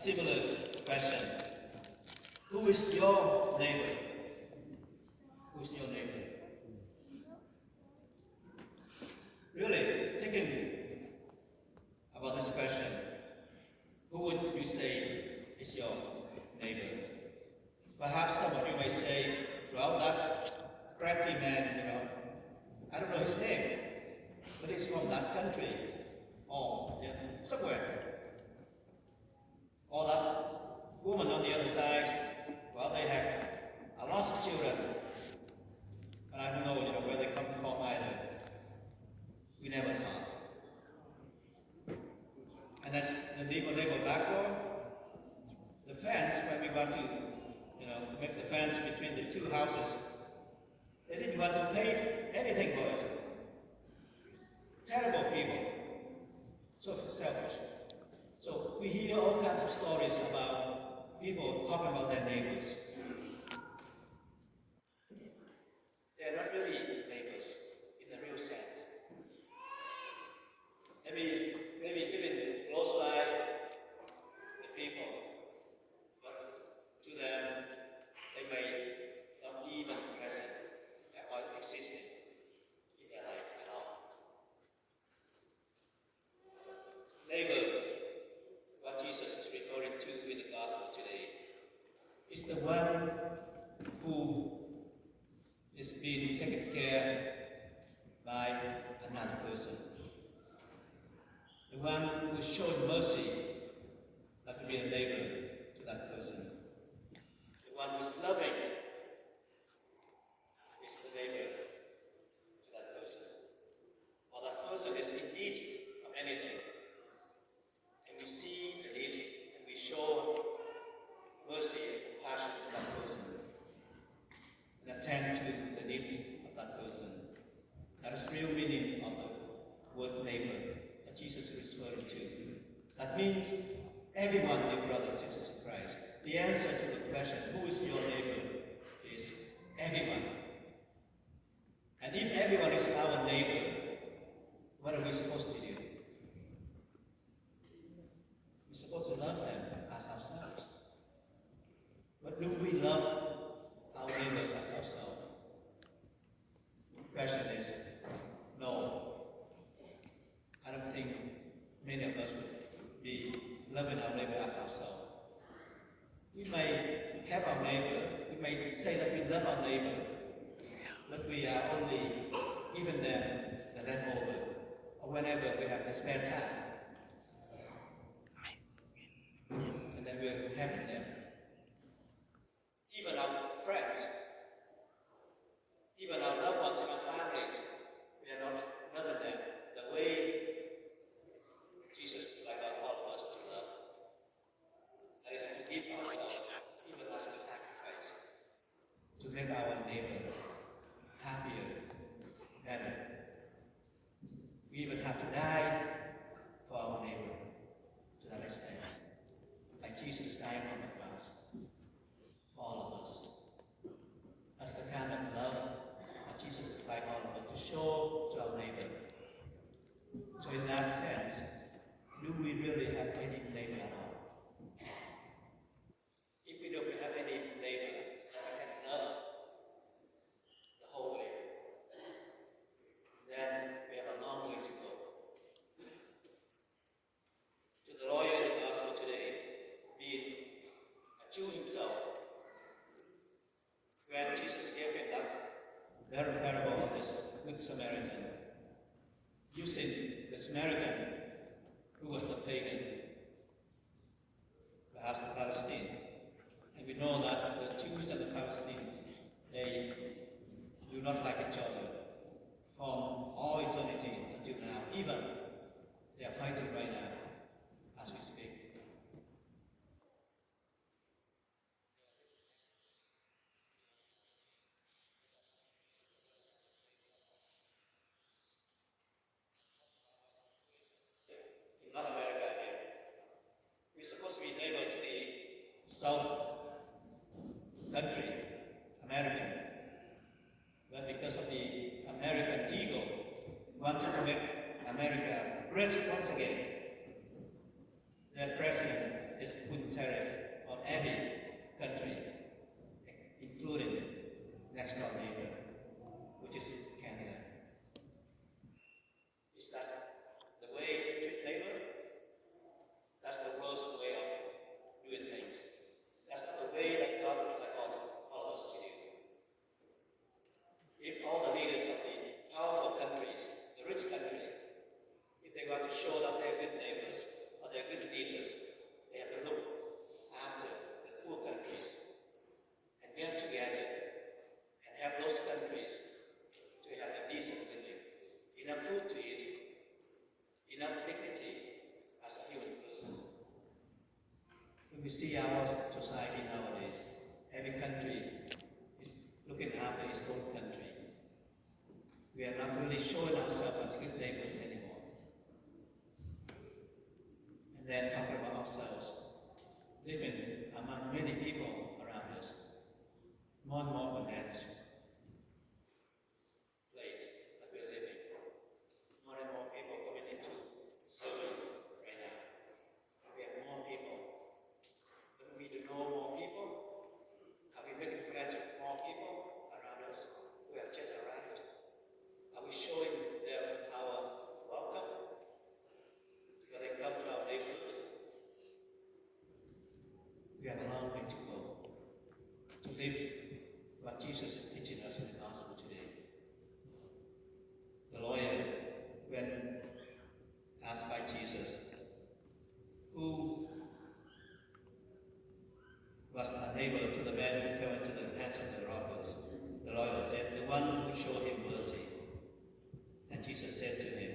similar question. Who is your neighbor? Who is your neighbor? Really, thinking about this question, who would you say is your neighbor? Perhaps some of you may say, well, that cracky man, I don't know his name, but he's from that country, or somewhere. Or that woman on the other side, well, they have a lot of children, but I don't know, where they come from either. We never talk. And that's the neighbor back door. The fence, when we want to, make the fence between the two houses, they didn't want to pay anything for it. Terrible people. So selfish. So we hear all kinds of stories about people talking about their neighbors. They're not really neighbors in the real sense. Maybe even close by the people, but to them, they may not even present or existing in their life at all. Neighbor, what Jesus is referring to in the gospel today, is the one who is being taken care by another person. The one who showed mercy, that could be a neighbor to that person. The one who is loving is the neighbor to that person. Or that person is in need of anything. And we see the need and we show mercy and compassion to that person. And attend to the needs of that person. That is the real meaning of the word neighbor that Jesus is referring to. That means everyone, dear brothers and sisters in Christ. The answer to the question, who is your neighbor, is everyone. And if everyone is our neighbor, what are we supposed to do? We're supposed to love them as ourselves. But do we love our neighbors as ourselves? The question is, no. I don't think many of us would be loving our neighbor as ourselves. We may have our neighbor, we may say that we love our neighbor, but we are only giving them the leftover, or whenever we have the spare time. And then we're having them. Even our friends, even our loved ones in our families, we are not loving them the way Jesus would like all of us to love. That is to give ourselves, even as a sacrifice, to make our neighbor happier, better. We even have to die for our neighbor to that extent. Like Jesus died on the cross for all of us. That's the kind of love that Jesus would like all of us to show to our neighbor. So in that sense, do we really have any neighbor at all? If we don't have any neighbor that we can love the whole way, then we have a long way to go. To the lawyer in the gospel today, being a Jew himself, when Jesus gave him that parable of this Good Samaritan, using the Samaritan who was the pagan, perhaps the Palestine. And we know that the Jews and the Palestinians, they do not like each other from all eternity until now. Even they are fighting right now as we speak. In North America here, we're supposed to be neighbor to the South country, America. But because of the American ego, wanted to make America great once again. Their president is put tariff on every country, including next door neighbor, which is Canada. Is that the way to treat labor? That's the world's way of doing things. That's not the way that God would like all of us to do. If all the leaders of the powerful countries, the rich country, if they want to show that they're good neighbors or they're good leaders, they have to look after the poor countries and get together and help those countries to have a decent living, enough food to eat, enough dignity as a human person. When we see our society nowadays, every country is looking after its own country. We are not really showing ourselves as good neighbors anymore. And then talking about ourselves, living among many people around us, more and more condensed place that we're living. More and more people coming into serving right now. We have more people. But we do know more people. Are we making friends with more people around us who have just arrived? Are we showing them our welcome when they come to our neighborhood? We have a long way to go to live what Jesus is teaching us in the gospel today. The lawyer, when asked by Jesus, who was a neighbor to the man who fell into the hands of the robbers, the lawyer said, the one who showed him mercy. And Jesus said to him,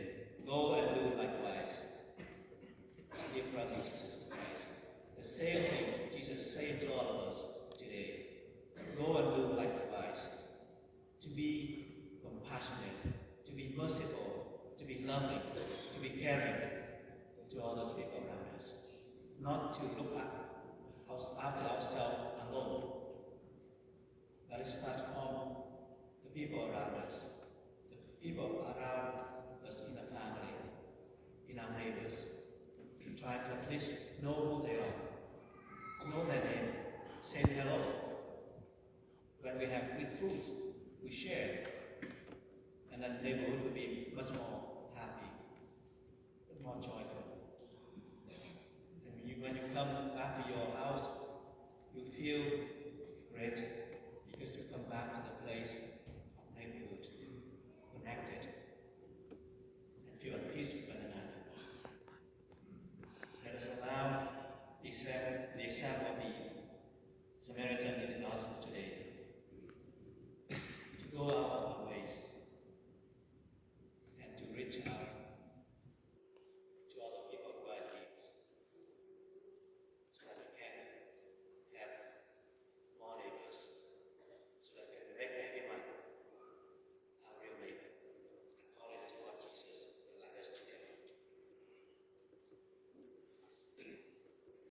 go and do likewise. Dear brothers and sisters in Christ, the same thing Jesus is saying to all of us today. Go and do likewise. To be compassionate, to be merciful, to be loving, to be caring to all those people around us. Not to look after ourselves alone, but instead on the people around us, the people around us in the family, in our neighbors. Try to at least know who they are, know their name, say hello. When we have good food, we share, and that neighborhood will be much more happy, more joyful. And when you come back to your house, you feel